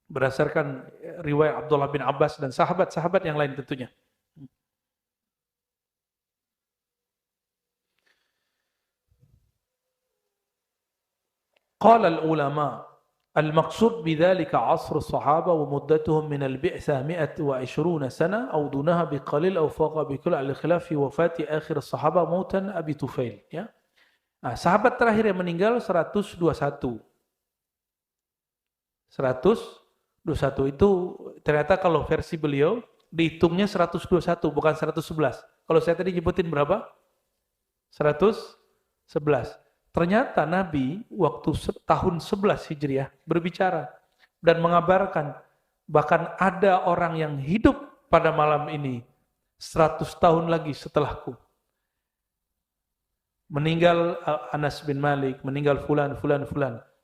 Berdasarkan riwayat Abdullah bin Abbas dan sahabat-sahabat yang lain tentunya. Qala al-ulama al-maqsud bidzalika 'asr as-sahaba wa muddatuhum min al-bi'tsah 120 sana aw dunaha biqalil aw faqa bikulli al-khilaf fi wafati akhir as-sahaba mautan Abi Tufail, ya. Nah, sahabat terakhir yang meninggal 121. 121 itu ternyata kalau versi beliau dihitungnya 121 bukan 111. Kalau saya tadi nyebutin berapa? 111. Ternyata Nabi waktu tahun 11 Hijriah berbicara dan mengabarkan bahkan ada orang yang hidup pada malam ini 100 tahun lagi setelahku. Meninggal Anas bin Malik, meninggal fulan.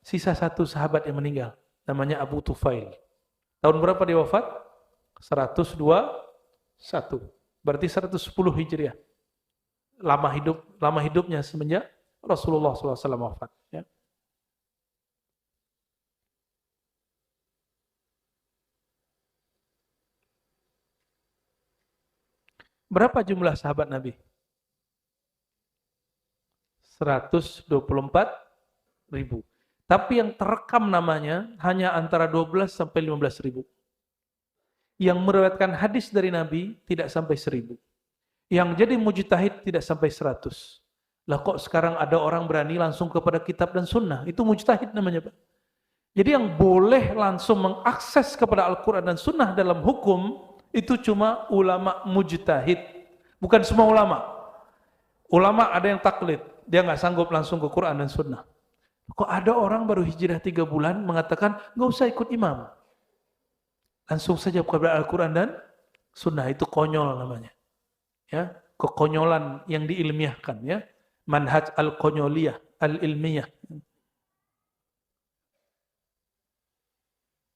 Sisa satu sahabat yang meninggal, namanya Abu Tufail. Tahun berapa dia wafat? 121. Berarti 110 Hijriah. Lama hidupnya semenjak Rasulullah SAW wafat. Ya. Berapa jumlah sahabat Nabi? 124.000. Tapi yang terekam namanya hanya antara 12 sampai 15.000. Yang meriwayatkan hadis dari Nabi tidak sampai 1.000. Yang jadi mujtahid tidak sampai 100. Lah kok sekarang ada orang berani langsung kepada kitab dan sunnah? Itu mujtahid namanya, Pak. Jadi yang boleh langsung mengakses kepada Al-Quran dan sunnah dalam hukum, itu cuma ulama mujtahid. Bukan semua ulama. Ulama ada yang taklid. Dia nggak sanggup langsung ke Quran dan sunnah. Kok ada orang baru hijrah 3 bulan mengatakan, nggak usah ikut imam. Langsung saja kepada Al-Quran dan sunnah. Itu konyol namanya. Ya, kekonyolan yang diilmiahkan, ya. Manhaj al-konyoliyah, al-ilmiyah.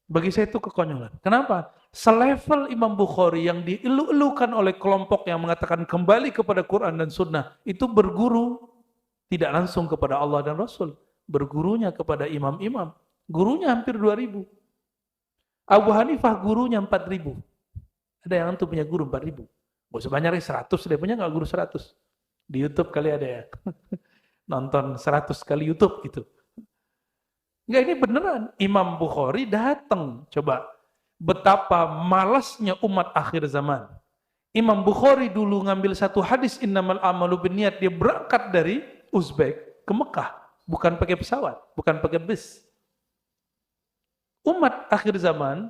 Bagi saya itu kekonyolan. Kenapa? Selevel Imam Bukhari yang dielu-elukan oleh kelompok yang mengatakan kembali kepada Quran dan Sunnah, itu berguru tidak langsung kepada Allah dan Rasul. Bergurunya kepada imam-imam. Gurunya hampir 2.000. Abu Hanifah gurunya 4.000. Ada yang antum punya guru 4.000. Gak usah banyak 100, dia punya nggak guru 100. Di YouTube kali ada ya. Nonton 100 kali YouTube gitu. Enggak, ini beneran. Imam Bukhari datang. Coba. Betapa malasnya umat akhir zaman. Imam Bukhari dulu ngambil satu hadis innamal amalu binniyat. Dia berangkat dari Uzbek ke Mekah. Bukan pakai pesawat. Bukan pakai bus. Umat akhir zaman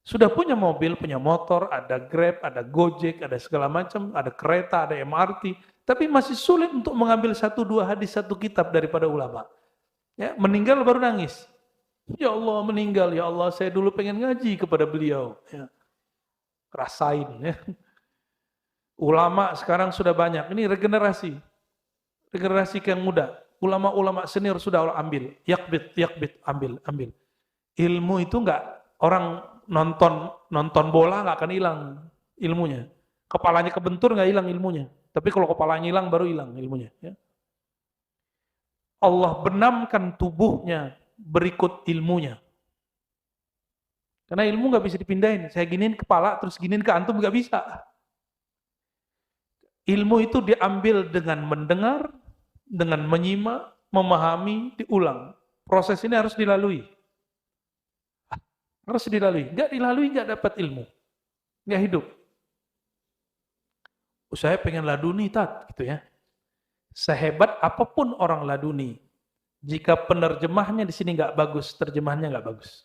sudah punya mobil, punya motor, ada Grab, ada Gojek, ada segala macam, ada kereta, ada MRT. Tapi masih sulit untuk mengambil 1-2 hadis, 1 kitab daripada ulama. Ya, meninggal baru nangis. Ya Allah, meninggal. Ya Allah, saya dulu pengen ngaji kepada beliau. Ya. Rasain. Ya. Ulama sekarang sudah banyak. Ini regenerasi. Regenerasi yang muda. Ulama-ulama senior sudah ambil. Yakbit, ambil. Ilmu itu enggak, orang nonton bola enggak akan hilang ilmunya. Kepalanya kebentur enggak hilang ilmunya. Tapi kalau kepalanya hilang, baru hilang ilmunya. Ya. Allah benamkan tubuhnya berikut ilmunya. Karena ilmu nggak bisa dipindahin. Saya giniin kepala, terus giniin ke antum, nggak bisa. Ilmu itu diambil dengan mendengar, dengan menyimak, memahami, diulang. Proses ini harus dilalui. Harus dilalui. Nggak dilalui, nggak dapat ilmu. Nggak hidup. Saya pengen laduni, Tat, gitu ya. Sehebat apapun orang laduni, jika penerjemahnya di sini nggak bagus, terjemahannya nggak bagus.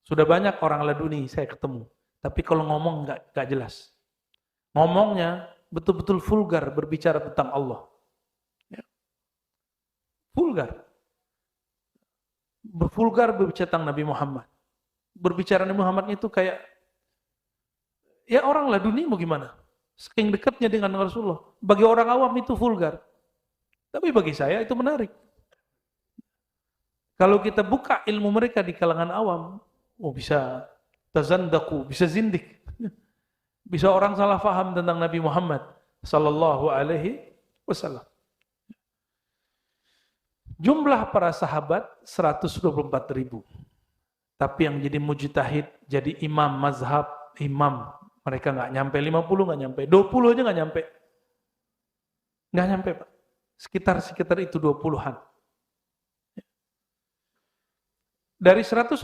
Sudah banyak orang laduni saya ketemu, tapi kalau ngomong nggak jelas. Ngomongnya betul-betul vulgar berbicara tentang Allah. Ya. Vulgar. Vulgar berbicara tentang Nabi Muhammad. Berbicara Nabi Muhammad itu kayak, ya orang laduni mau gimana? Saking dekatnya dengan Rasulullah. Bagi orang awam itu vulgar. Tapi bagi saya itu menarik. Kalau kita buka ilmu mereka di kalangan awam, bisa tazandaku, bisa zindik. Bisa orang salah faham tentang Nabi Muhammad sallallahu alaihi wasallam. Jumlah para sahabat 124.000. Tapi yang jadi mujtahid, jadi imam mazhab, imam, mereka nggak nyampe 50, nggak nyampe 20 aja nggak nyampe. Nggak nyampe, Pak. Sekitar itu 20-an. Dari 124.000,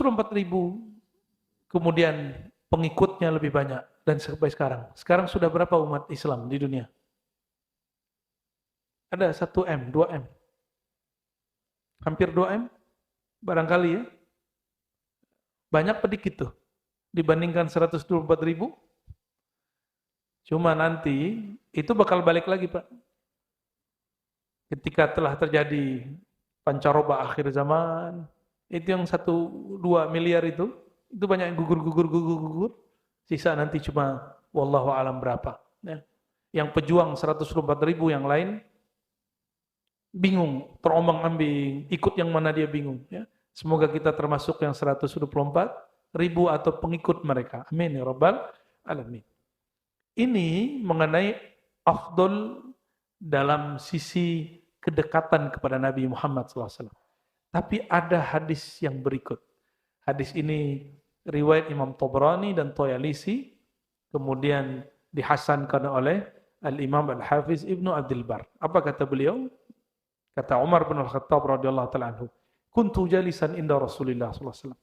kemudian pengikutnya lebih banyak. Dan sampai sekarang. Sekarang sudah berapa umat Islam di dunia? Ada 1M, 2M. Hampir 2M? Barangkali ya. Banyak pedikit tuh. Dibandingkan 124.000. Cuma nanti, itu bakal balik lagi, Pak. Ketika telah terjadi pancaroba akhir zaman, itu yang 1-2 miliar itu banyak yang gugur. Sisa nanti cuma wallahu alam berapa. Ya. Yang pejuang 124.000, yang lain bingung, terombang-ambing, ikut yang mana dia bingung. Ya. Semoga kita termasuk yang 124.000 atau pengikut mereka. Amin ya rabbal alamin. Ini mengenai afdol dalam sisi kedekatan kepada Nabi Muhammad SAW. Tapi ada hadis yang berikut. Hadis ini riwayat Imam Tabrani dan Toyalisi, kemudian dihasankan oleh Al-Imam Al-Hafiz Ibnu Abdul Bar. Apa kata beliau? Kata Umar bin Al-Khattab radhiyallahu ta'ala anhu, kuntu jalisan inda Rasulillah sallallahu alaihi wasallam.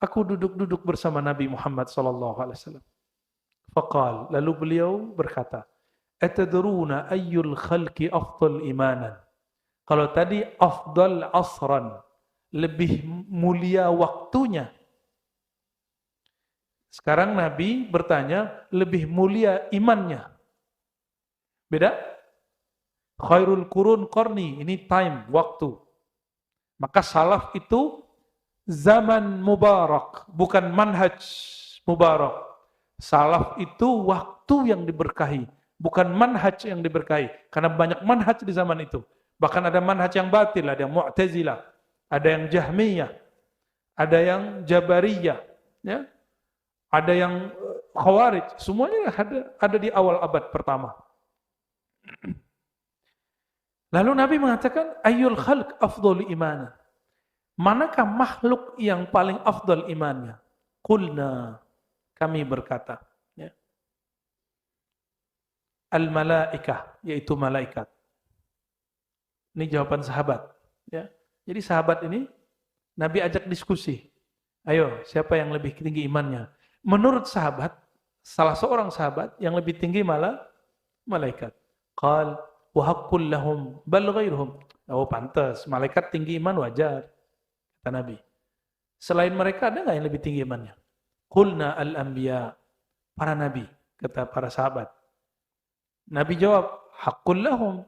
Aku duduk-duduk bersama Nabi Muhammad sallallahu alaihi wasallam. Faqal, lalu beliau berkata, atadruna ayyul khalqi afdal imanan. Kalau tadi afdal asran, lebih mulia waktunya. Sekarang Nabi bertanya, lebih mulia imannya. Beda? Khairul qurun qarni, ini time, waktu. Maka salaf itu zaman mubarak, bukan manhaj mubarak. Salaf itu waktu yang diberkahi, bukan manhaj yang diberkahi. Karena banyak manhaj di zaman itu. Bahkan ada manhaj yang batil, ada yang Mu'tazilah, ada yang Jahmiyah, ada yang Jabariyah, ya. Ada yang Khawarij, semuanya ada di awal abad pertama. Lalu Nabi mengatakan, ayyul khalq afdhalu imanan. Manakah makhluk yang paling afdal imannya? Qulna, kami berkata, ya. Al-malaikah, yaitu malaikat. Ini jawaban sahabat, ya. Jadi sahabat ini Nabi ajak diskusi. Ayo, siapa yang lebih tinggi imannya? Menurut sahabat, salah seorang sahabat yang lebih tinggi malah malaikat. Qal wa haqqul lahum bal ghairuhum. Oh, pantas, malaikat tinggi iman wajar, kata Nabi. Selain mereka ada enggak yang lebih tinggi imannya? Qulna al-anbiya, para nabi, kata para sahabat. Nabi jawab, haqqul lahum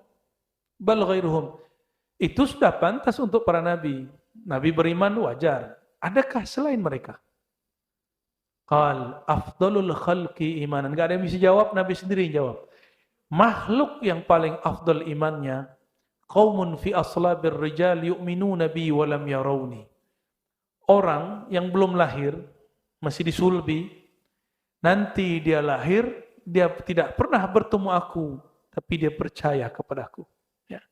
bal ghairuhum. Itu sudah pantas untuk para nabi. Nabi beriman wajar. Adakah selain mereka? Qal afdalul khalqi imanan. Enggak ada yang bisa jawab, Nabi sendiri yang jawab. Makhluk yang paling afdal imannya, qaumun fi aslabir rijal yu'minuna bi wa lam yarawni. Orang yang belum lahir, masih disulbi, nanti dia lahir, dia tidak pernah bertemu aku, tapi dia percaya kepadaku. Ya.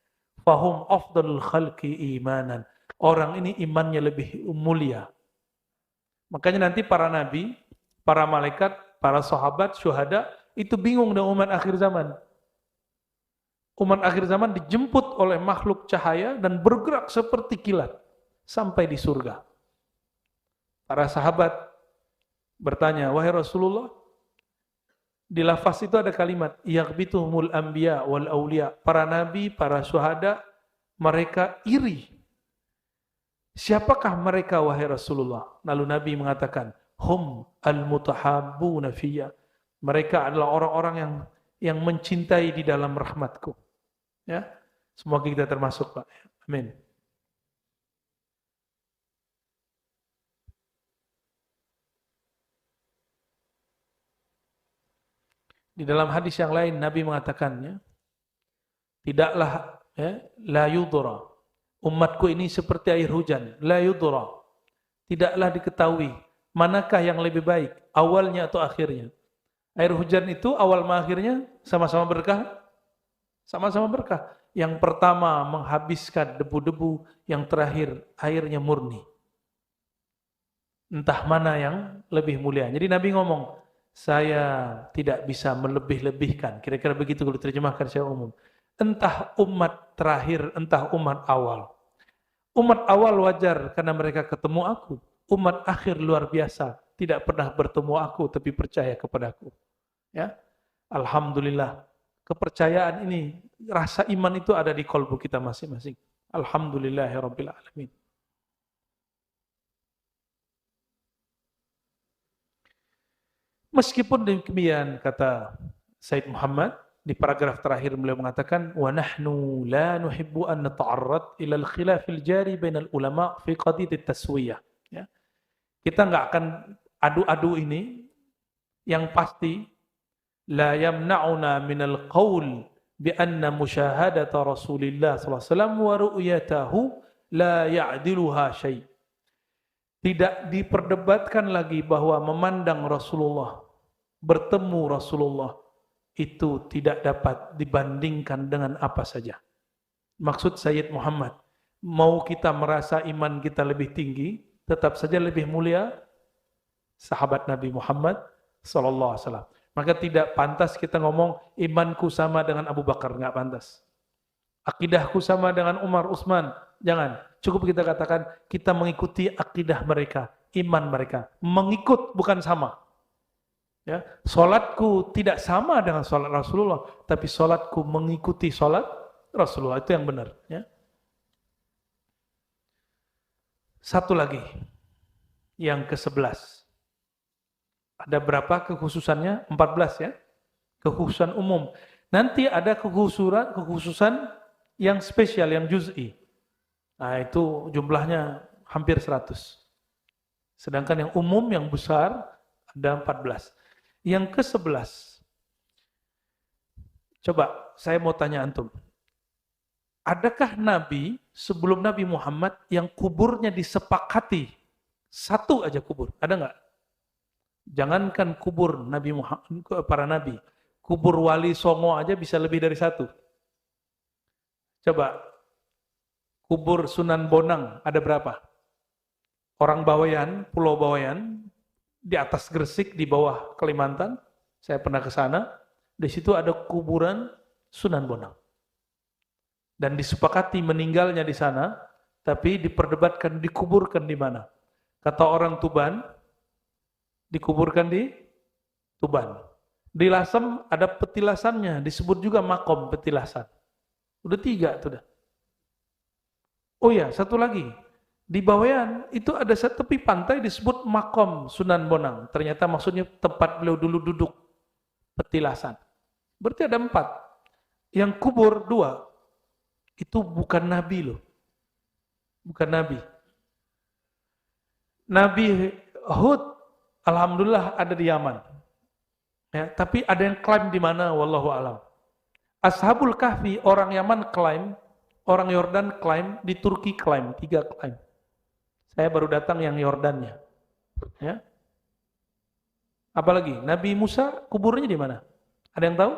Fahum afdalul khalqi imanan. Orang ini imannya lebih mulia. Makanya nanti para nabi, para malaikat, para sahabat, syuhada, itu bingung dengan umat akhir zaman. Umat akhir zaman dijemput oleh makhluk cahaya dan bergerak seperti kilat sampai di surga. Para sahabat bertanya, wahai Rasulullah, di lafaz itu ada kalimat, yaghbituhumul anbiya wal awliya. Para nabi, para syuhada, mereka iri. Siapakah mereka, wahai Rasulullah? Lalu Nabi mengatakan, hum al-mutahabbuna fiyya. Mereka adalah orang-orang yang mencintai di dalam rahmatku. Ya, semoga kita termasuk, Pak. Amin. Di dalam hadis yang lain Nabi mengatakannya, tidaklah la yudra. Umatku ini seperti air hujan, la yudra. Tidaklah diketahui manakah yang lebih baik, awalnya atau akhirnya. Air hujan itu awal sama akhirnya sama-sama berkah? Sama-sama berkah. Yang pertama menghabiskan debu-debu, yang terakhir airnya murni. Entah mana yang lebih mulia. Jadi Nabi ngomong, saya tidak bisa melebih-lebihkan. Kira-kira begitu kalau diterjemahkan secara umum. Entah umat terakhir, entah umat awal. Umat awal wajar karena mereka ketemu aku. Umat akhir luar biasa, tidak pernah bertemu aku tapi percaya kepadaku. Ya, alhamdulillah. Kepercayaan ini, rasa iman itu ada di kalbu kita masing-masing. Alhamdulillahirabbil alamin. Meskipun demikian, kata Said Muhammad, di paragraf terakhir beliau mengatakan, wa nahnu la nuhibbu an nata'arrad ila al-khilafil jari bainal ulama fi qadid at-taswiyah. Ya. Kita nggak akan adu-adu ini, yang pasti la yamna'una minal qaul bi anna musyahadata Rasulillah sallallahu alaihi wasallam wa ru'yatahu la ya'diluha syai'. Tidak diperdebatkan lagi bahwa memandang Rasulullah, bertemu Rasulullah, itu tidak dapat dibandingkan dengan apa saja. Maksud Sayyid Muhammad, mau kita merasa iman kita lebih tinggi, tetap saja lebih mulia sahabat Nabi Muhammad sallallahu alaihi wasallam. Maka tidak pantas kita ngomong imanku sama dengan Abu Bakar, nggak pantas. Akidahku sama dengan Umar, Utsman, jangan. Cukup kita katakan kita mengikuti akidah mereka, iman mereka. Mengikut bukan sama. Ya, salatku tidak sama dengan salat Rasulullah, tapi salatku mengikuti salat Rasulullah, itu yang benar. Ya. Satu lagi, yang ke-11. Ada berapa kekhususannya? 14 ya. Kekhususan umum. Nanti ada kekhususan yang spesial, yang juz'i. Nah itu jumlahnya hampir 100. Sedangkan yang umum, yang besar, ada 14. Yang ke-11. Coba, saya mau tanya antum. Adakah Nabi, sebelum Nabi Muhammad, yang kuburnya disepakati? Satu aja kubur, ada nggak? Jangankan kubur Nabi Muhammad, para Nabi. Kubur Wali Songo aja bisa lebih dari satu. Coba, kubur Sunan Bonang ada berapa? Orang Bawean, Pulau Bawean, di atas Gresik, di bawah Kalimantan, saya pernah ke sana, di situ ada kuburan Sunan Bonang. Dan disepakati meninggalnya di sana, tapi diperdebatkan dikuburkan di mana. Kata orang Tuban, dikuburkan di Tuban. Di Lasem ada petilasannya, disebut juga makom petilasan. Udah 3 tuh dah. Oh ya, satu lagi. Di Bawean itu ada tepi pantai disebut makom Sunan Bonang. Ternyata maksudnya tempat beliau dulu duduk. Petilasan. Berarti ada 4. Yang kubur 2. Itu bukan Nabi loh. Bukan Nabi. Nabi Hud, alhamdulillah ada di Yaman. Ya, tapi ada yang klaim di mana, wallahu alam. Ashabul Kahfi, orang Yaman klaim, orang Yordan klaim, di Turki klaim, 3 klaim. Saya baru datang yang Yordannya. Ya. Apalagi Nabi Musa kuburnya di mana? Ada yang tahu?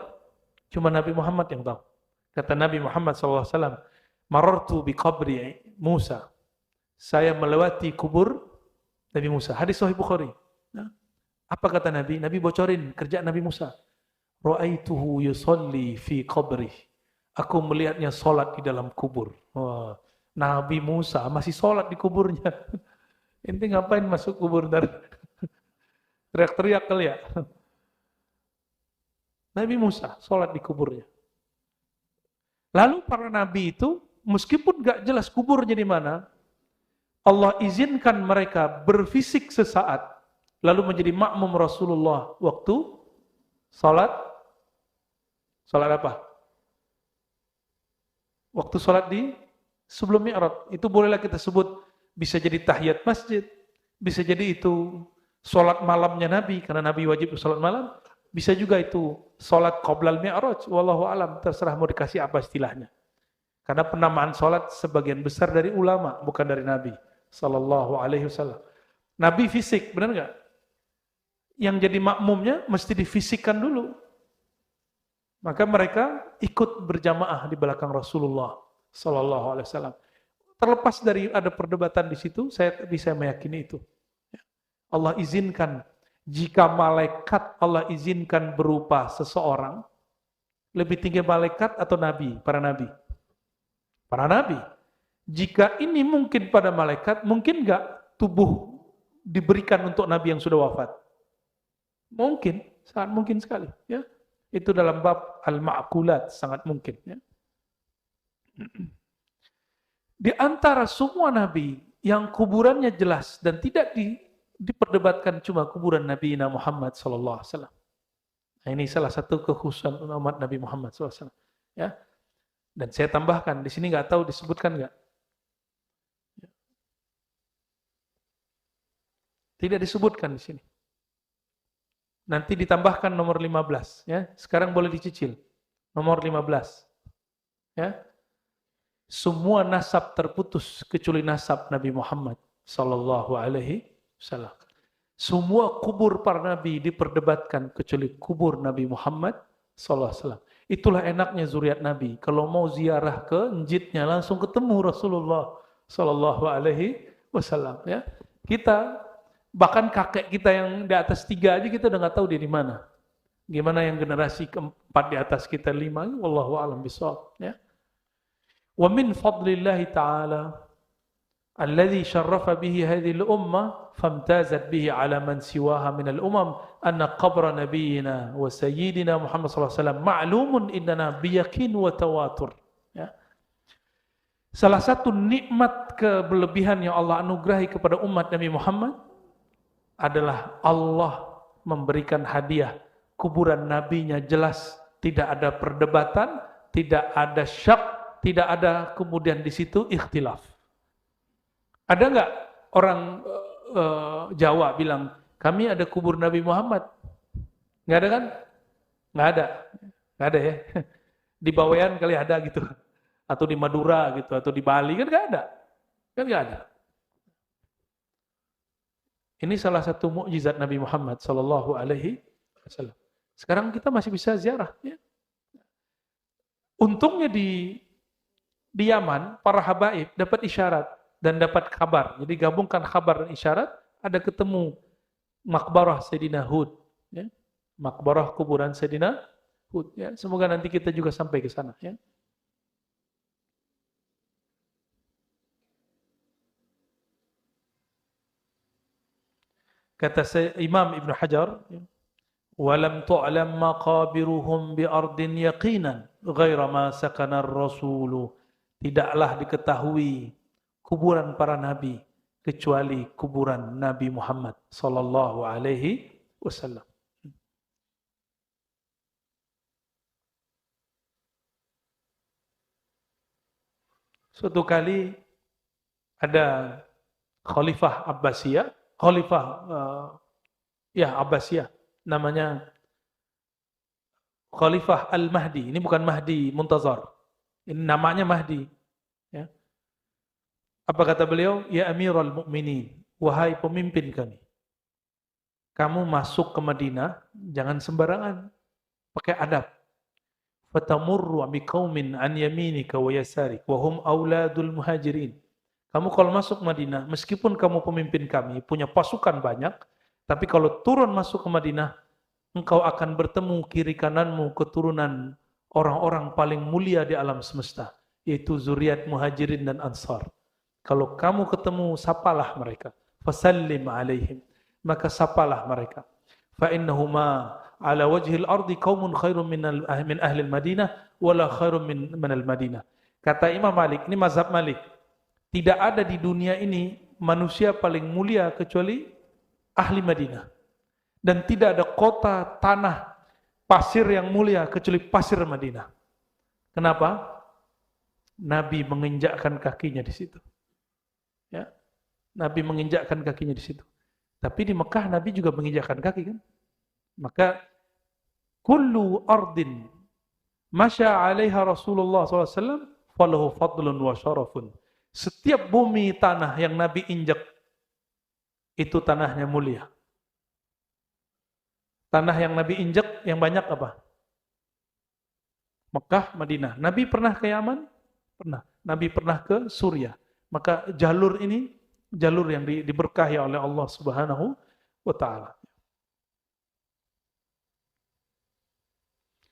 Cuma Nabi Muhammad yang tahu. Kata Nabi Muhammad SAW, marartu bi qabri Musa. Saya melewati kubur Nabi Musa. Hadis Sahih Bukhari. Ya. Apa kata Nabi? Nabi bocorin kerjaan Nabi Musa. Ra'aituhu yusalli fi qabri. Aku melihatnya sholat di dalam kubur. Wah, Nabi Musa masih sholat di kuburnya. Ente ngapain masuk kubur dari teriak-teriak kali ya? Nabi Musa sholat di kuburnya. Lalu para nabi itu, meskipun gak jelas kuburnya di mana, Allah izinkan mereka berfisik sesaat, lalu menjadi makmum Rasulullah waktu sholat. Sholat apa? Waktu sholat di sebelum Mi'raj. Itu bolehlah kita sebut, bisa jadi tahiyat masjid, bisa jadi itu sholat malamnya Nabi, karena Nabi wajib sholat malam. Bisa juga itu sholat qoblal Mi'raj, wallahu alam, terserah mau dikasih apa istilahnya. Karena penamaan sholat sebagian besar dari ulama, bukan dari Nabi sallallahu alaihi wasallam. Nabi fisik, benar nggak? Yang jadi makmumnya mesti difisikkan dulu. Maka mereka ikut berjamaah di belakang Rasulullah sallallahu alaihi wasallam. Terlepas dari ada perdebatan di situ, saya bisa meyakini itu. Allah izinkan, jika malaikat Allah izinkan berupa seseorang, lebih tinggi malaikat atau nabi? Para nabi. Para nabi. Jika ini mungkin pada malaikat, mungkin nggak tubuh diberikan untuk nabi yang sudah wafat? Mungkin, sangat mungkin sekali. Ya, itu dalam bab al-ma'kulat, sangat mungkin. Ya. Di antara semua nabi yang kuburannya jelas dan tidak diperdebatkan cuma kuburan Nabi Muhammad SAW. Nah, ini salah satu kekhususan umat Nabi Muhammad SAW. Ya. Dan saya tambahkan, di sini nggak tahu disebutkan nggak? Tidak disebutkan di sini. Nanti ditambahkan nomor 15. Ya. Sekarang boleh dicicil. Nomor 15. Ya. Semua nasab terputus kecuali nasab Nabi Muhammad Sallallahu Alaihi Wasallam. Semua kubur para nabi diperdebatkan kecuali kubur Nabi Muhammad Sallallahu Alaihi Wasallam. Itulah enaknya zuriat Nabi. Kalau mau ziarah ke masjidnya langsung ketemu Rasulullah Sallallahu Alaihi Wasallam. Ya, kita bahkan kakek kita yang di atas 3 aja kita udah nggak tahu dia di mana. Gimana yang generasi keempat di atas kita 5? Wallahu a'lam bishawab. Ya. Wa min fadlillahi ta'ala alladhi syarrafa bihi hadhihi al-ummah famtazat bihi ala man siwaha min al-umam anna qabra nabiyyina wa sayyidina Muhammad sallallahu alaihi wasallam ma'lumun indana biyaqin wa tawatur. Ya. Salah satu nikmat kelebihan yang Allah anugerahi kepada umat Nabi Muhammad adalah Allah memberikan hadiah kuburan nabinya jelas, tidak ada perdebatan, tidak ada syak, tidak ada kemudian di situ ikhtilaf. Ada nggak orang Jawa bilang, kami ada kubur Nabi Muhammad? Nggak ada kan? Nggak ada. Nggak ada ya. Di Bawean kali ada gitu. Atau di Madura gitu, atau di Bali kan nggak ada. Kan nggak ada. Ini salah satu mukjizat Nabi Muhammad Sallallahu Alaihi Wasallam. Sekarang kita masih bisa ziarah. Ya. Untungnya di Yaman, para habaib dapat isyarat dan dapat kabar. Jadi gabungkan kabar dan isyarat, ada ketemu makbarah Sayyidina Hud. Ya. Makbarah kuburan Sayyidina Hud. Ya. Semoga nanti kita juga sampai ke sana. Ya. Kata Imam Ibn Hajar, walam tu'lam maqabiruhum bi ardin yaqinan ghaira ma sakana ar-rasulu. Tidaklah diketahui kuburan para nabi kecuali kuburan Nabi Muhammad sallallahu alaihi wasallam. Suatu kali ada Khalifah Abbasiyah, Abbasiyah, namanya Khalifah Al-Mahdi. Ini bukan Mahdi Muntazar. Ini namanya Mahdi. Ya. Apa kata beliau? Ya Amirul Mukminin, wahai pemimpin kami. Kamu masuk ke Madinah, jangan sembarangan. Pakai adab. Fatamurru biqaumin an yaminika wa yasarik wa hum auladul muhajirin. Kamu kalau masuk Madinah, meskipun kamu pemimpin kami, punya pasukan banyak, tapi kalau turun masuk ke Madinah, engkau akan bertemu kiri kananmu keturunan orang-orang paling mulia di alam semesta, yaitu zuriat muhajirin dan ansar. Kalau kamu ketemu, sapalah mereka. Fasallim alaihim. Maka sapalah mereka. Fa'innahuma ala wajhil ardi qaumun khairun min ahli al-Madinah, wala khairun min al-Madinah. Kata Imam Malik, ini mazhab Malik. Tidak ada di dunia ini manusia paling mulia kecuali ahli Madinah. Dan tidak ada kota, tanah, pasir yang mulia kecuali pasir Madinah. Kenapa? Nabi menginjakkan kakinya di situ. Ya. Nabi menginjakkan kakinya di situ. Tapi di Mekah Nabi juga menginjakkan kaki kan? Maka kullu ardin masya 'alaiha Rasulullah SAW falahu fadlun wa syarafun. Setiap bumi tanah yang Nabi injak, itu tanahnya mulia. Tanah yang Nabi injak yang banyak apa? Mekah, Madinah. Nabi pernah ke Yaman? Pernah. Nabi pernah ke Suriah. Maka jalur ini, jalur yang diberkahi oleh Allah Subhanahu wa ta'ala.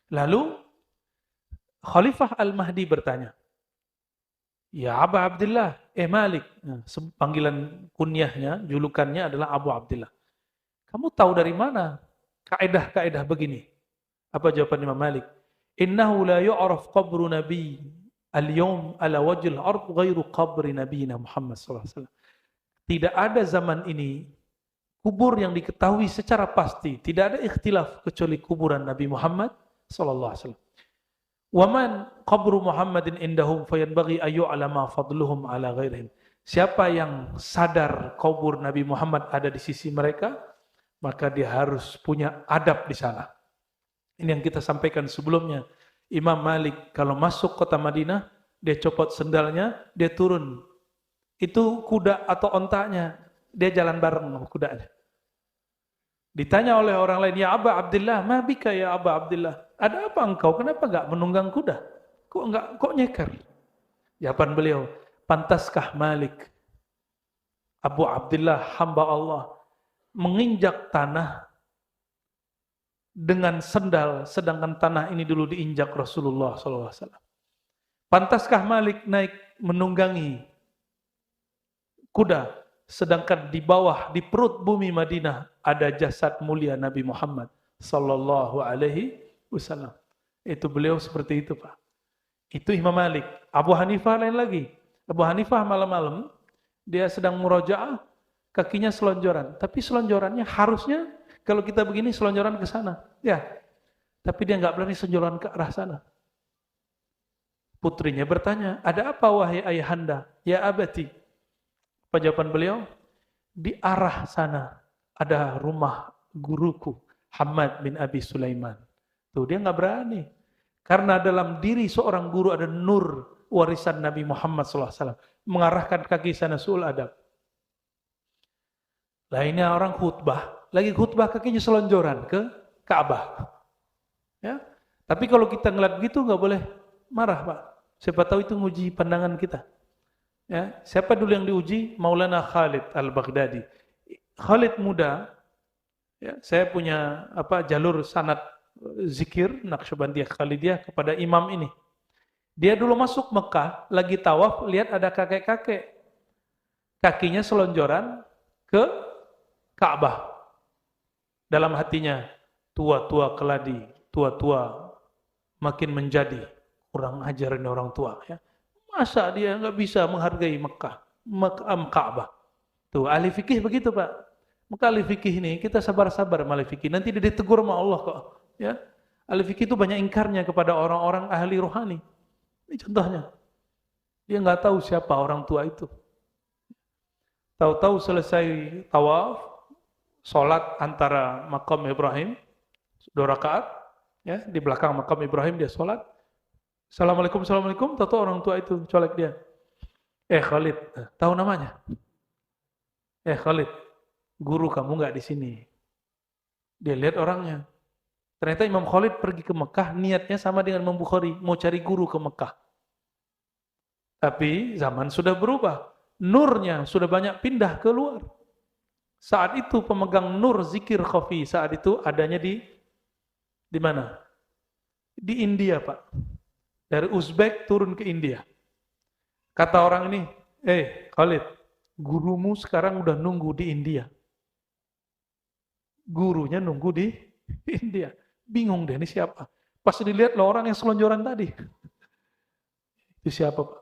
Lalu Khalifah Al-Mahdi bertanya, "Ya Aba Abdullah, Malik." Nah, panggilan kunyahnya, julukannya adalah Abu Abdullah. Kamu tahu dari mana kaedah-kaedah begini? Apa jawaban Imam Malik? "Innahu la yu'raf qabru nabi al-yawm ala wajhil ard ghairu qabri nabiyina Muhammad sallallahu alaihi wasallam." Tidak ada zaman ini kubur yang diketahui secara pasti, tidak ada ikhtilaf kecuali kuburan Nabi Muhammad sallallahu alaihi wasallam. "Waman qabru Muhammadin indahum fayanbaghi ayu alama fadluhum ala ghairihim." Siapa yang sadar kubur Nabi Muhammad ada di sisi mereka, maka dia harus punya adab di sana. Ini yang kita sampaikan sebelumnya. Imam Malik kalau masuk kota Madinah, dia copot sendalnya, dia turun. Itu kuda atau ontanya, dia jalan bareng sama kudanya. Ditanya oleh orang lain, "Ya Aba Abdullah, ma bika ya Aba Abdullah? Ada apa engkau? Kenapa enggak menunggang kuda? Kok nyeker?" Jawaban beliau, "Pantaskah Malik, Abu Abdullah hamba Allah, menginjak tanah dengan sendal, sedangkan tanah ini dulu diinjak Rasulullah SAW. Pantaskah Malik naik menunggangi kuda, sedangkan di bawah, di perut bumi Madinah, ada jasad mulia Nabi Muhammad Sallallahu Alaihi Wasallam." Itu beliau seperti itu, Pak. Itu Imam Malik. Abu Hanifah lain lagi. Abu Hanifah malam-malam, dia sedang murojaah, kakinya selonjoran. Tapi selonjorannya harusnya, kalau kita begini selonjoran ke sana. Ya, tapi dia nggak berani selonjoran ke arah sana. Putrinya bertanya, "Ada apa wahai ayahanda? Ya abati." Apa jawaban beliau? "Di arah sana ada rumah guruku, Hamad bin Abi Sulaiman." Tuh, dia nggak berani. Karena dalam diri seorang guru ada nur warisan Nabi Muhammad SAW. Mengarahkan kaki sana su'ul adab. Lainnya orang khutbah, lagi khutbah kakinya selonjoran ke Ka'bah. Ya. Tapi kalau kita ngeliat begitu nggak boleh marah, Pak. Siapa tahu itu nguji pandangan kita. Ya, siapa dulu yang diuji? Maulana Khalid Al-Baghdadi. Khalid muda, ya, saya punya jalur sanad zikir Naqsyabandiyah Khalidiyah kepada imam ini. Dia dulu masuk Mekah, lagi tawaf, lihat ada kakek-kakek. Kakinya selonjoran ke Ka'bah. Dalam hatinya, tua-tua keladi, tua-tua makin menjadi. Kurang ajar ini orang tua. Ya. Masa dia nggak bisa menghargai Mekah, Ka'bah. Tuh, ahli fikih begitu, Pak. Maka ahli fikih ini, kita sabar-sabar sama ahli fikih. Nanti dia ditegur sama Allah kok. Ya. Ahli fikih itu banyak ingkarnya kepada orang-orang ahli rohani. Ini contohnya. Dia nggak tahu siapa orang tua itu. Tahu-tahu selesai tawaf, sholat antara makam Ibrahim, 2 rakaat, ya, di belakang makam Ibrahim dia sholat. Assalamualaikum, assalamualaikum, tahu orang tua itu colek dia. Khalid, tahu namanya? Khalid, guru kamu nggak di sini. Dia lihat orangnya. Ternyata Imam Khalid pergi ke Mekah, niatnya sama dengan Imam Bukhari, mau cari guru ke Mekah. Tapi zaman sudah berubah. Nurnya sudah banyak pindah keluar. Saat itu pemegang nur zikir khafi, saat itu adanya di mana? Di India, Pak. Dari Uzbek turun ke India. Kata orang ini, Khalid, gurumu sekarang udah nunggu di India. Gurunya nunggu di India. Bingung deh, ini siapa? Pas dilihat loh orang yang selonjoran tadi. Itu siapa, Pak?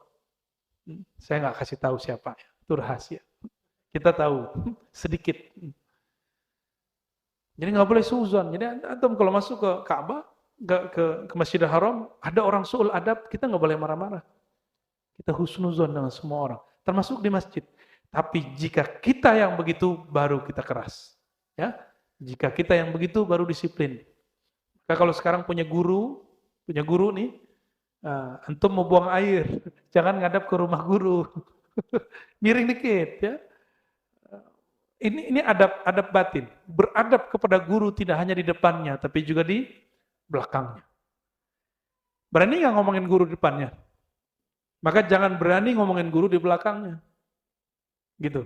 Saya nggak kasih tahu siapa. Itu rahasia. Kita tahu sedikit. Jadi nggak boleh suzon. Jadi antum kalau masuk ke Ka'bah, ke Masjidil Haram, ada orang su'ul adab, kita nggak boleh marah-marah. Kita husnuzon dengan semua orang, termasuk di masjid. Tapi jika kita yang begitu, baru kita keras. Ya, jika kita yang begitu, baru disiplin. Maka kalau sekarang punya guru nih, antum mau buang air, jangan ngadap ke rumah guru, miring dikit, ya. Ini adab batin. Beradab kepada guru tidak hanya di depannya, tapi juga di belakangnya. Berani nggak ngomongin guru di depannya? Maka jangan berani ngomongin guru di belakangnya. Gitu.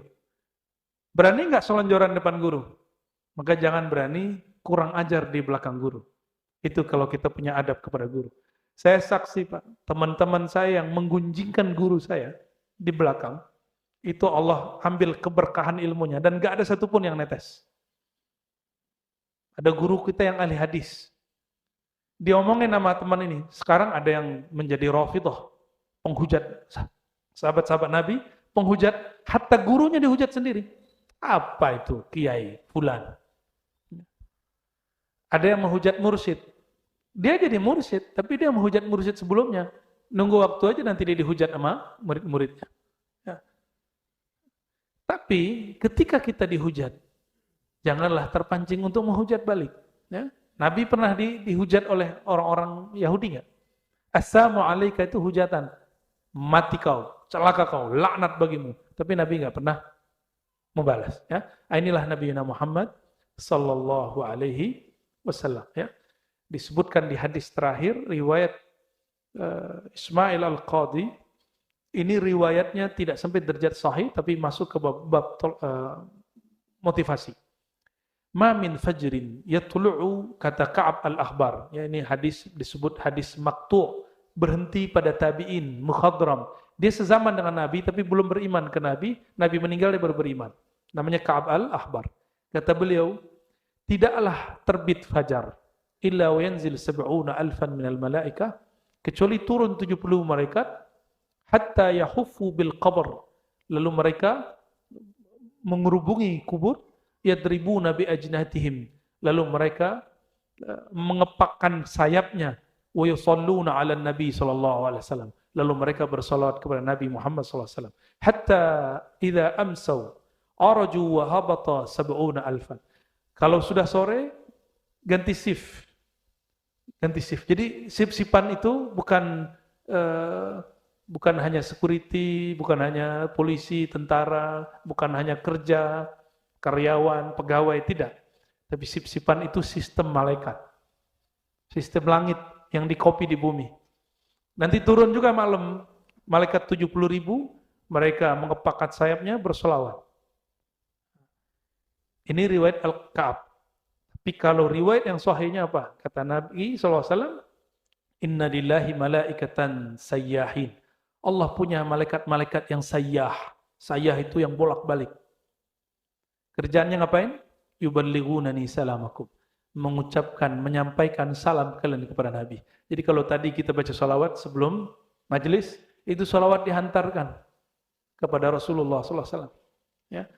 Berani nggak selonjoran depan guru? Maka jangan berani kurang ajar di belakang guru. Itu kalau kita punya adab kepada guru. Saya saksi Pak, teman-teman saya yang menggunjingkan guru saya di belakang, itu Allah ambil keberkahan ilmunya dan gak ada satupun yang netes. Ada guru kita yang ahli hadis. Diomongin nama teman ini, sekarang ada yang menjadi Rafidhah, penghujat sahabat-sahabat Nabi, penghujat, hatta gurunya dihujat sendiri. Apa itu kiai fulan? Ada yang menghujat mursyid. Dia jadi mursyid, tapi dia menghujat mursyid sebelumnya. Nunggu waktu aja nanti dia dihujat sama murid-muridnya. Ya. Tapi ketika kita dihujat, janganlah terpancing untuk menghujat balik. Ya. Nabi pernah dihujat oleh orang-orang Yahudi nggak? Assalamualaikum itu hujatan. Mati kau, celaka kau, laknat bagimu. Tapi Nabi nggak pernah membalas. Ya. Inilah Nabi Muhammad sallallahu alaihi wasallam. Ya. Disebutkan di hadis terakhir, riwayat Ismail Al-Qadhi, ini riwayatnya tidak sampai derajat sahih, tapi masuk ke bab motivasi. Ma min fajrin yatlu'u, kata Ka'ab Al-Akhbar. Ya, ini hadis disebut hadis maqtu', berhenti pada tabi'in, mukhadram. Dia sezaman dengan Nabi, tapi belum beriman ke Nabi. Nabi meninggal, dia baru beriman. Namanya Ka'ab Al-Akhbar. Kata beliau, tidaklah terbit fajar, illa wa yanzil 70,000 minal malaikah, kecuali turun 70 malaikat, hatta yahuffu bil qabr, lalu mereka mengerubungi kubur, yadribuna bi ajnatihim, lalu mereka mengepakkan sayapnya, wa yusalluna 'alan nabi sallallahu alaihi wasallam, lalu mereka bersalawat kepada Nabi Muhammad sallallahu alaihi wasallam, hatta idza amsaw araju wa habata 70,000. Kalau sudah sore ganti shift. Jadi sip-sipan itu bukan hanya security, bukan hanya polisi, tentara, bukan hanya kerja, karyawan, pegawai, tidak. Tapi sip-sipan itu sistem malaikat. Sistem langit yang dikopi di bumi. Nanti turun juga malam, malaikat 70.000, mereka mengepakkan sayapnya bersolawat. Ini riwayat Al-Ka'ab. Tapi kalau riwayat yang sahihnya apa? Kata Nabi SAW, Inna lillahi malaikatan sayyahin. Allah punya malaikat-malaikat yang sayyah. Sayyah itu yang bolak-balik. Kerjaannya ngapain? Yuballighunani salamakum. Mengucapkan, menyampaikan salam kalian kepada Nabi. Jadi kalau tadi kita baca salawat sebelum majelis, itu salawat dihantarkan kepada Rasulullah SAW. Ya.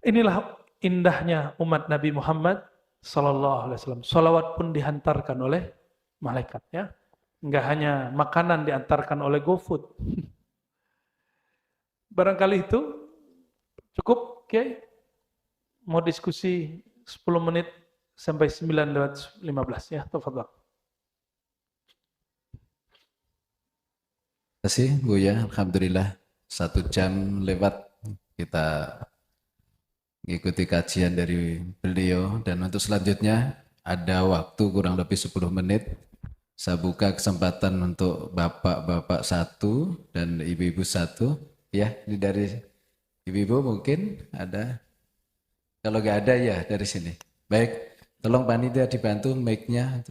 Inilah indahnya umat Nabi Muhammad sallallahu alaihi wasallam. Salawat pun dihantarkan oleh malaikat, ya. Enggak hanya makanan diantarkan oleh GoFood. Barangkali itu cukup, oke. Mau diskusi 10 menit sampai 9:15 ya, tafadhal. Terima kasih Buya, alhamdulillah 1 jam lewat kita mengikuti kajian dari beliau, dan untuk selanjutnya ada waktu kurang lebih 10 menit. Saya buka kesempatan untuk bapak-bapak 1 dan ibu-ibu 1. Ya, ini dari ibu-ibu mungkin ada. Kalau nggak ada ya dari sini. Baik, tolong panitia dibantu mic-nya.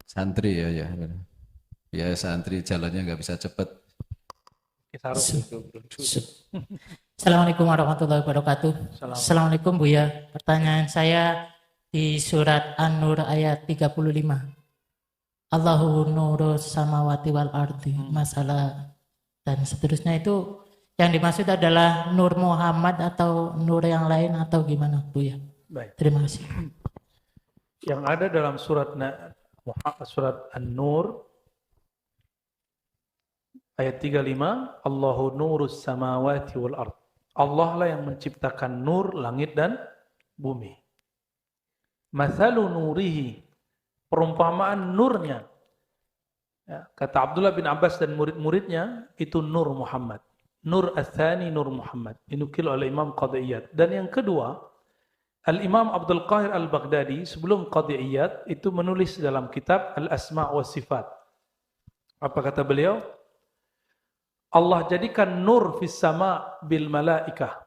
Santri ya. Ya santri jalannya nggak bisa cepat. Assalamualaikum warahmatullahi wabarakatuh. Assalamualaikum Buya. Pertanyaan saya di surat An-Nur ayat 35. Allahu nurus samawati wal ardi, masalah dan seterusnya, itu yang dimaksud adalah Nur Muhammad atau Nur yang lain atau gimana Buya? Baik. Terima kasih. Yang ada dalam surat An-Nur ayat 35, Allahu nurus samawati wal ard. Allah lah yang menciptakan nur langit dan bumi. Mathalu nurihi, perumpamaan nurnya. Ya, kata Abdullah bin Abbas dan murid-muridnya, itu Nur Muhammad. Nur Ats-Tsani Nur Muhammad. Dinukil oleh Imam Qadiyat. Dan yang kedua, Al-Imam Abdul Qahir Al-Baghdadi sebelum Qadiyat itu menulis dalam kitab Al-Asma' wa Sifat. Apa kata beliau? Allah jadikan nur fis sama bil malaikah.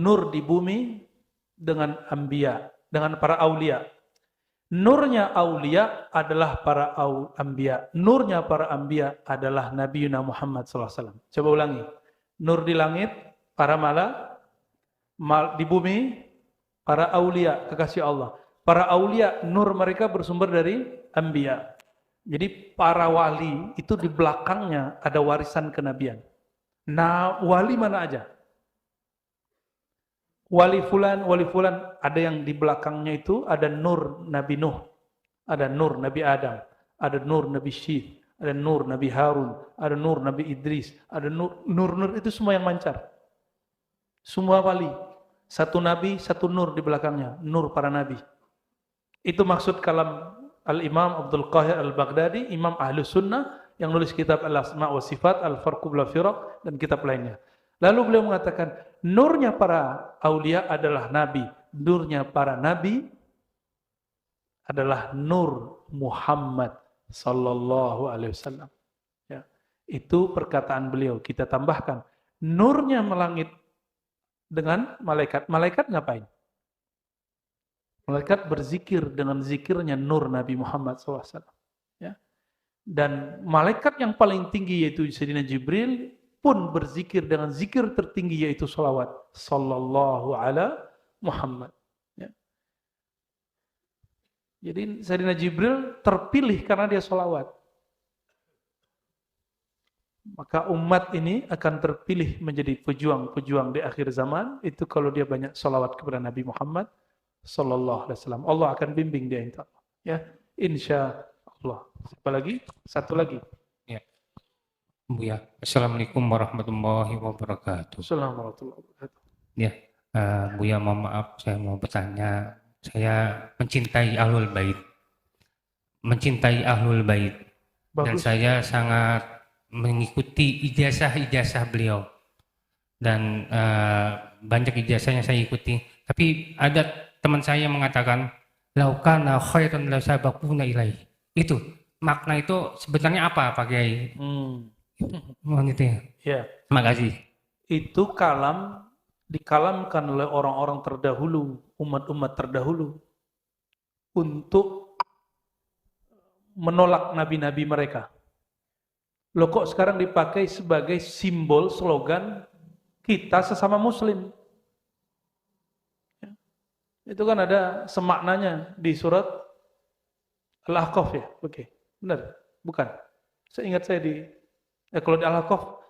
Nur di bumi dengan anbiya, dengan para aulia. Nurnya aulia adalah para anbiya. Nurnya para anbiya adalah Nabi Muhammad SAW. Coba ulangi. Nur di langit, para di bumi, para aulia, kekasih Allah. Para aulia, nur mereka bersumber dari anbiya. Jadi para wali itu di belakangnya ada warisan kenabian. Nah, wali mana aja? Wali fulan ada yang di belakangnya itu ada nur Nabi Nuh, ada nur Nabi Adam, ada nur Nabi Syith, ada nur Nabi Harun, ada nur Nabi Idris, ada nur itu semua yang mancar. Semua wali, satu nabi, satu nur di belakangnya, nur para nabi. Itu maksud kalam Al-Imam Abdul Qahir Al-Baghdadi, Imam Ahlus Sunnah yang nulis kitab Al-Asma' wa Sifat, Al-Farqu bil Firaq dan kitab lainnya. Lalu beliau mengatakan, nurnya para aulia adalah nabi, nurnya para nabi adalah nur Muhammad sallallahu alaihi wasallam. Ya. Itu perkataan beliau. Kita tambahkan, nurnya melangit dengan malaikat. Malaikat ngapain? Malaikat berzikir dengan zikirnya nur Nabi Muhammad SAW. Ya. Dan malaikat yang paling tinggi yaitu Sayyidina Jibril pun berzikir dengan zikir tertinggi yaitu salawat. Sallallahu ala Muhammad. Ya. Jadi Sayyidina Jibril terpilih karena dia salawat. Maka umat ini akan terpilih menjadi pejuang-pejuang di akhir zaman itu kalau dia banyak salawat kepada Nabi Muhammad sallallahu alaihi wasallam. Allah akan bimbing dia insyaallah. Ya, insyaallah. Siapa lagi? Satu lagi. Ya. Buya. Assalamualaikum warahmatullahi wabarakatuh. Assalamualaikum warahmatullahi wabarakatuh. Ya, Buya mohon maaf saya mau bertanya. Saya mencintai Ahlul Bait. Mencintai Ahlul Bait. Dan saya sangat mengikuti ijazah-ijazah beliau. Dan banyak ijazahnya saya ikuti. Tapi ada teman saya mengatakan laukana khairan la sabaquna ilaih. Itu makna itu sebenarnya apa Pak Kiai? Mohon itu ya. Ya. Terima kasih. Itu dikalamkan oleh orang-orang terdahulu, umat-umat terdahulu untuk menolak nabi-nabi mereka. Loh kok sekarang dipakai sebagai simbol slogan kita sesama muslim? Itu kan ada semaknanya di surat Al-Ahqaf ya. Oke, benar? Bukan? Seingat saya kalau di Al-Ahqaf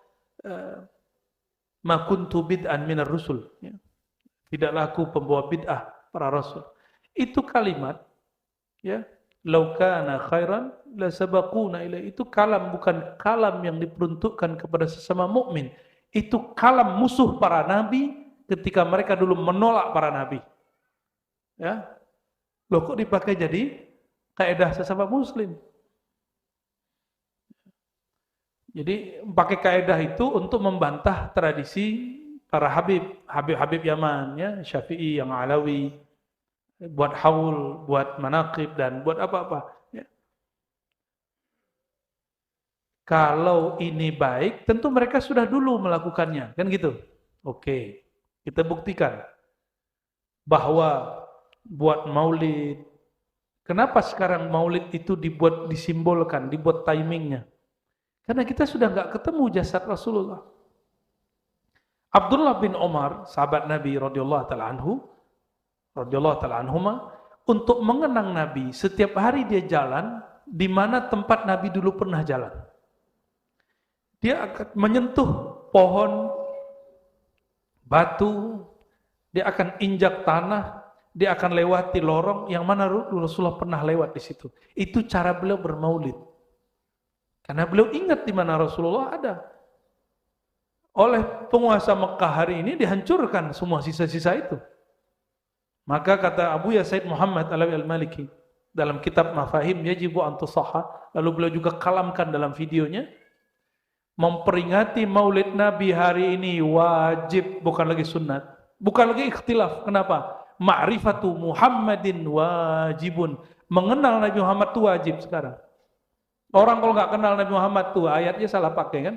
ma kuntu bid'an minar rusul ya. Tidaklah aku pembawa bid'ah para rasul. Itu kalimat ya, law kana khairan la sabaquna ilaihi. Itu kalam, bukan kalam yang diperuntukkan kepada sesama mukmin. Itu kalam musuh para nabi ketika mereka dulu menolak para nabi. Ya, loh kok dipakai jadi kaidah sesama muslim? Jadi pakai kaidah itu untuk membantah tradisi para Habib Yaman, ya, Syafi'i yang Alawi, buat haul, buat manaqib dan buat apa-apa. Ya. Kalau ini baik, tentu mereka sudah dulu melakukannya, kan gitu. Oke, kita buktikan bahwa buat maulid. Kenapa sekarang maulid itu disimbolkan, dibuat timingnya? Karena kita sudah nggak ketemu jasad Rasulullah. Abdullah bin Umar, sahabat Nabi radhiyallahu taala anhuma, untuk mengenang Nabi, setiap hari dia jalan di mana tempat Nabi dulu pernah jalan. Dia akan menyentuh pohon, batu, dia akan injak tanah, dia akan lewati lorong yang mana Rasulullah pernah lewat di situ. Itu cara beliau bermaulid. Karena beliau ingat di mana Rasulullah ada. Oleh penguasa Mekah hari ini dihancurkan semua sisa-sisa itu. Maka kata Abu Said Muhammad Alawi Al-Maliki dalam kitab Mafahim Yajibu an Tusahha, lalu beliau juga kalamkan dalam videonya, memperingati maulid Nabi hari ini wajib, bukan lagi sunnat, bukan lagi ikhtilaf. Kenapa? Ma'rifatu Muhammadin wajibun. Mengenal Nabi Muhammad itu wajib sekarang. Orang kalau nggak kenal Nabi Muhammad tuh ayatnya salah pakai kan?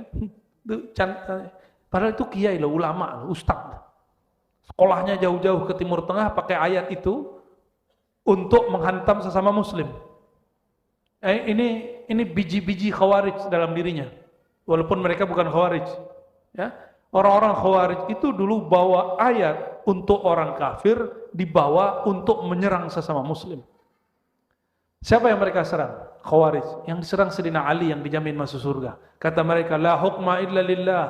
Padahal itu kiai loh, ulama, ustaz. Sekolahnya jauh-jauh ke Timur Tengah pakai ayat itu untuk menghantam sesama muslim. Ini biji-biji khawarij dalam dirinya. Walaupun mereka bukan khawarij. Ya. Orang-orang khawarij itu dulu bawa ayat untuk orang kafir, dibawa untuk menyerang sesama muslim. Siapa yang mereka serang? Khawarij. Yang diserang Sayyidina Ali yang dijamin masuk surga. Kata mereka, la hukma illa lillah,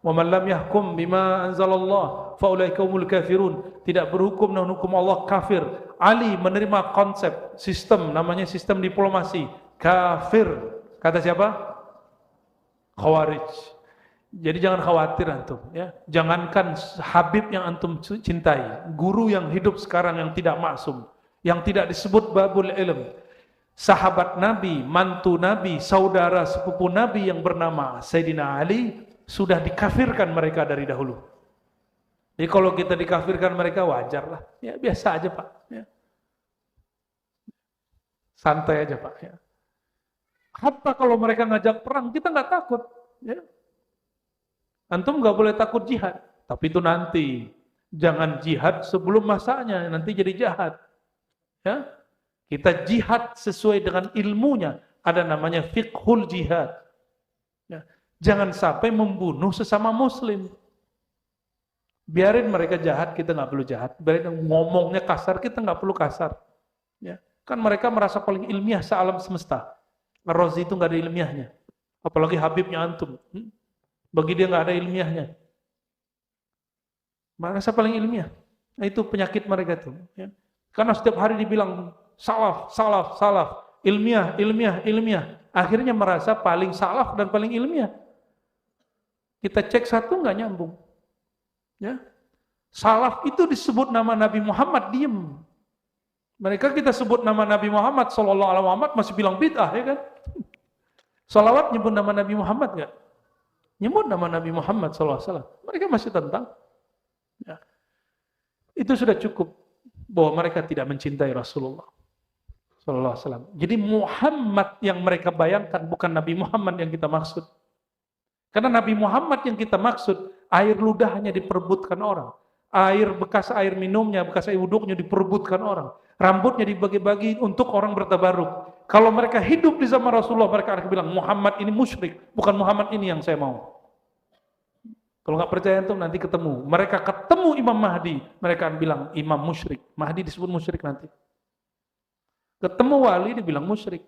wa man lam yahkum bima anzalallah fa ulaika humul kafirun. Tidak berhukum dengan hukum Allah, kafir. Ali menerima konsep sistem, namanya sistem diplomasi, kafir. Kata siapa? Khawarij. Jadi jangan khawatir antum, ya. Jangankan Habib yang antum cintai, guru yang hidup sekarang yang tidak maksum, yang tidak disebut babul ilm, sahabat Nabi, mantu Nabi, saudara sepupu Nabi yang bernama Sayyidina Ali, sudah dikafirkan mereka dari dahulu. Jadi kalau kita dikafirkan mereka wajar lah, ya biasa aja Pak, ya. Santai aja Pak, ya. Hatta kalau mereka ngajak perang kita nggak takut, ya. Antum nggak boleh takut jihad, tapi itu nanti. Jangan jihad sebelum masanya, nanti jadi jahat. Ya, kita jihad sesuai dengan ilmunya. Ada namanya fiqhul jihad. Ya, jangan sampai membunuh sesama muslim. Biarin mereka jahat, kita nggak perlu jahat. Biarin ngomongnya kasar, kita nggak perlu kasar. Ya, kan mereka merasa paling ilmiah sealam semesta. Razi itu nggak ada ilmiahnya, apalagi Habibnya antum. Bagi dia nggak ada ilmiahnya. Merasa paling ilmiah. Nah, itu penyakit mereka tuh. Ya. Karena setiap hari dibilang salaf, salaf, salaf, ilmiah, ilmiah, ilmiah. Akhirnya merasa paling salaf dan paling ilmiah. Kita cek satu nggak nyambung. Ya. Salaf itu disebut nama Nabi Muhammad, diem. Mereka kita sebut nama Nabi Muhammad Sallallahu Alaihi Wasallam masih bilang bid'ah, ya kan? Salawat nyebut nama Nabi Muhammad nggak? Nyebut nama Nabi Muhammad SAW. Mereka masih tentang. Ya. Itu sudah cukup bahwa mereka tidak mencintai Rasulullah SAW. Jadi Muhammad yang mereka bayangkan bukan Nabi Muhammad yang kita maksud. Karena Nabi Muhammad yang kita maksud, air ludahnya diperebutkan orang. Bekas air minumnya, bekas air wuduknya diperebutkan orang. Rambutnya dibagi-bagi untuk orang bertabaruk. Kalau mereka hidup di zaman Rasulullah, mereka akan bilang, Muhammad ini musyrik, bukan Muhammad ini yang saya mau. Kalau nggak percaya itu nanti ketemu. Mereka ketemu Imam Mahdi, mereka akan bilang, Imam musyrik. Mahdi disebut musyrik nanti. Ketemu wali, dibilang musyrik.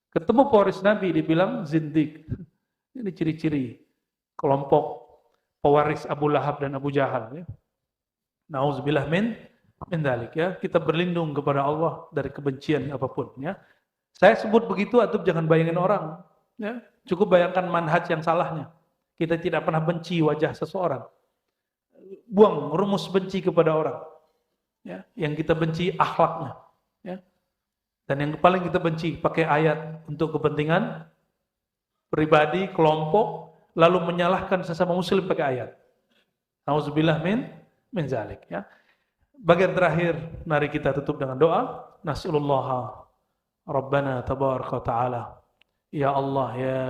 Ketemu pewaris Nabi, dibilang zindik. Ini ciri-ciri kelompok pewaris Abu Lahab dan Abu Jahal. Ya. Nauzubillah min dalik, ya. Kita berlindung kepada Allah dari kebencian apapun, ya. Saya sebut begitu, atau jangan bayangin orang, ya. Cukup bayangkan manhaj yang salahnya. Kita tidak pernah benci wajah seseorang. Buang rumus benci kepada orang, ya. Yang kita benci akhlaknya, ya. Dan yang paling kita benci pakai ayat untuk kepentingan pribadi, kelompok, lalu menyalahkan sesama muslim pakai ayat. Nauzubillah min zalik, ya. Bagian terakhir, mari kita tutup dengan doa. Nas'alullah Rabbana tabaraka ta'ala. Ya Allah, ya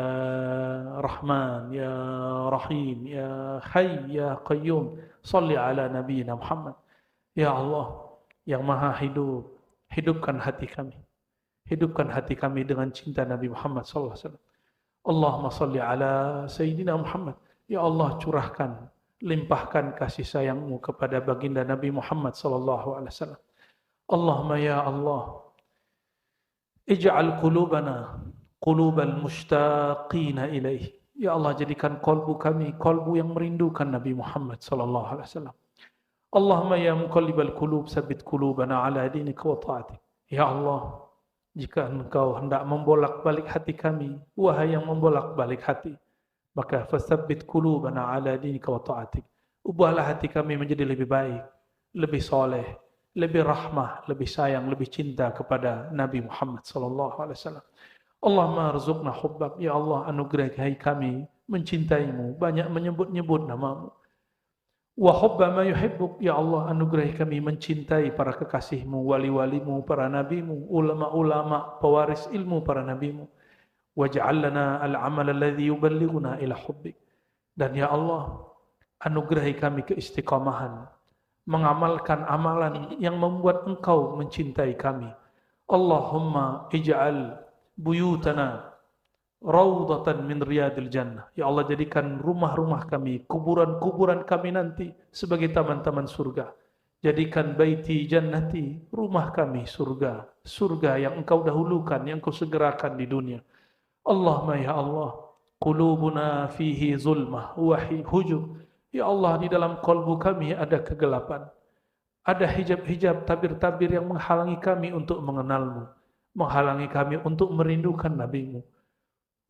Rahman, ya Rahim, ya Hayy, ya Qayyum. Salli ala Nabiina Muhammad. Ya Allah, yang maha hidup, hidupkan hati kami. Hidupkan hati kami dengan cinta Nabi Muhammad SAW. Allahumma salli ala Sayyidina Muhammad. Ya Allah, curahkan, limpahkan kasih sayang-Mu kepada baginda Nabi Muhammad SAW. Allahumma ya Allah, ij'al qulubana qulubal mushtaqina ilaih. Ya Allah, jadikan kalbu kami kalbu yang merindukan Nabi Muhammad SAW. Allahumma ya muqallibal qulub, tsabbit qulubana ala dinika wa ta'atik. Ya Allah, jika Engkau hendak membolak-balik hati kami, wahai yang membolak-balik hati, maka fatsabbit qulubana ala dinika wa ta'atik. Ubahlah hati kami menjadi lebih baik, lebih soleh, lebih rahmah, lebih sayang, lebih cinta kepada Nabi Muhammad SAW. Allahumma arzuqna hubbak. Ya Allah, anugerahi kami mencintaimu, banyak menyebut-nyebut namamu. Wa hubba ma yuhibbuk. Ya Allah, anugerahi kami mencintai para kekasihmu, wali-walimu, para nabimu, ulama-ulama, pewaris ilmu para nabimu. waj'al lana al-amal alladhi yuballighuna ila hubbik. Dan ya Allah, anugerahi kami keistiqamahan, mengamalkan amalan yang membuat Engkau mencintai kami. Allahumma ij'al buyutana raudatan min riyadil jannah. Ya Allah, jadikan rumah-rumah kami, kuburan-kuburan kami nanti sebagai taman-taman surga. Jadikan baiti jannati, rumah kami surga. Surga yang Engkau dahulukan, yang Engkau segerakan di dunia. Allahumma ya Allah, qulubuna fihi zulmah wa hujub. Ya Allah, di dalam kalbu kami ada kegelapan. Ada hijab-hijab, tabir-tabir yang menghalangi kami untuk mengenalmu, menghalangi kami untuk merindukan Nabi-Mu.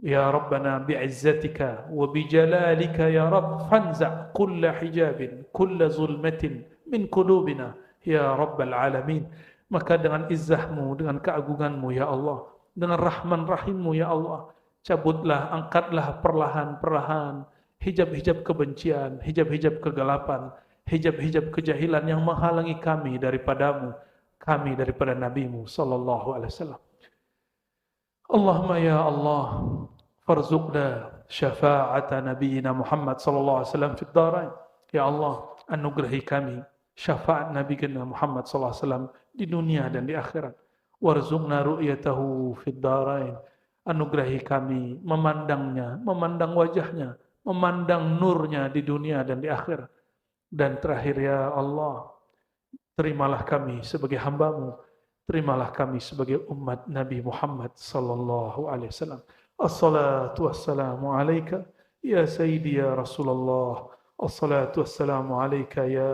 Ya Rabbana bi'izzatika wa bijalalika ya Rabb fanza' kulla hijabin, kulla zulmatin min qulubina ya Rabbal alamin. Maka dengan izzahmu, dengan keagunganmu ya Allah, dengan rahman rahimmu ya Allah, cabutlah, angkatlah perlahan-perlahan hijab-hijab kebencian, hijab-hijab kegelapan, hijab-hijab kejahilan yang menghalangi kami daripadamu, kami daripada Nabi-Mu sallallahu alaihi wasallam. Allahumma ya Allah, farzuqna syafa'ata nabiyina Muhammad sallallahu alaihi wasallam fid dharain. Ya Allah, anugerahi kami syafaat Nabi kita Muhammad sallallahu alaihi wasallam di dunia dan di akhirat. Warzuqna ru'yatahu fid dharain. Anugerahi kami memandangnya, memandang wajahnya, memandang nurnya di dunia dan di akhirat. Dan terakhir ya Allah, terimalah kami sebagai hamba-Mu, terimalah kami sebagai umat Nabi Muhammad sallallahu alaihi wasallam. Assalatu wassalamu alayka ya sayyidi ya Rasulullah. Assalatu wassalamu alayka ya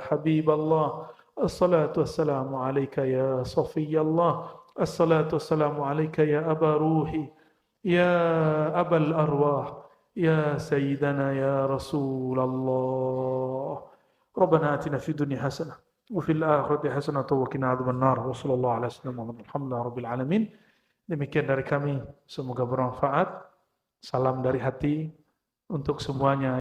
Habiballah. Assalatu wassalamu alayka ya Safiyallah. Assalatu wassalamu alayka ya Aba Ruhi, ya Abal Arwah, ya Sayyidana ya Rasulullah. Rabbana atina fid dunya hasanah wa fil akhirati hasanah wa qina adzabannar. Wa sallallahu ala sayyidina Muhammad alhamdulillahi rabbil alamin. Demikian dari kami, semoga bermanfaat. Salam dari hati untuk semuanya.